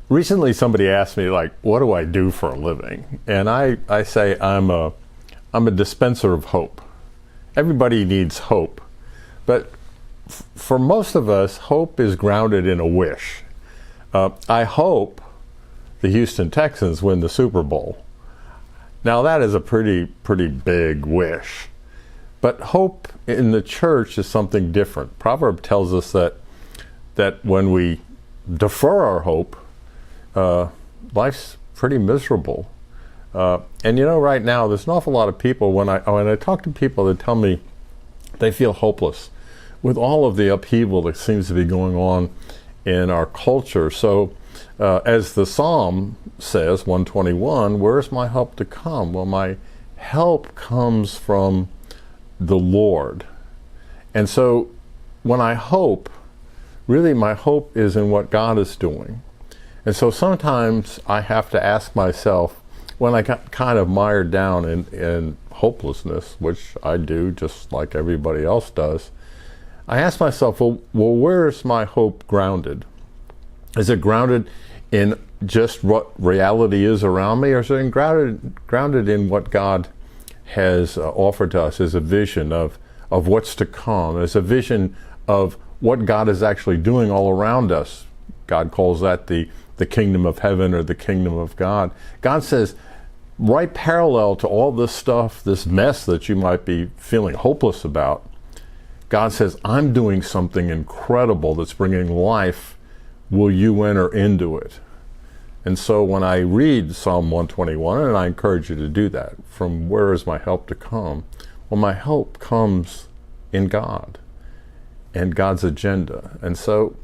Recently, somebody asked me, like, what do I do for a living? And I say I'm a dispenser of hope. Everybody needs hope. But for most of us, hope is grounded in a wish. I hope the Houston Texans win the Super Bowl. Now, that is a pretty big wish. But hope in the church is something different. Proverb tells us that when we defer our hope, life's pretty miserable. And right now, there's an awful lot of people, when I talk to people that tell me they feel hopeless with all of the upheaval that seems to be going on in our culture. So as the Psalm says, 121, where's my help to come? Well, my help comes from the Lord. And so when I hope, really my hope is in what God is doing. And so sometimes I have to ask myself, when I got kind of mired down in hopelessness, which I do just like everybody else does, I ask myself, well, where is my hope grounded? Is it grounded in just what reality is around me, or is it grounded in what God has offered to us as a vision of what's to come, as a vision of what God is actually doing all around us? God calls that the kingdom of heaven, or the kingdom of God. God says, right parallel to all this stuff, this mess that you might be feeling hopeless about, God says, I'm doing something incredible that's bringing life. Will you enter into it? And so when I read Psalm 121, and I encourage you to do that, from where is my help to come? Well, my help comes in God and God's agenda. And so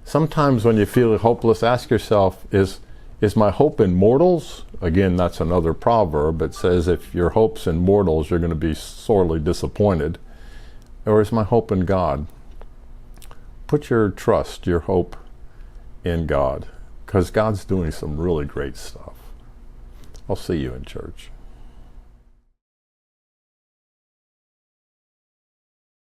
sometimes when you feel hopeless, ask yourself, is my hope in mortals? Again, that's another proverb. It says if your hope's in mortals, you're going to be sorely disappointed. Or is my hope in God? Put your trust, your hope in God, because God's doing some really great stuff. I'll see you in church.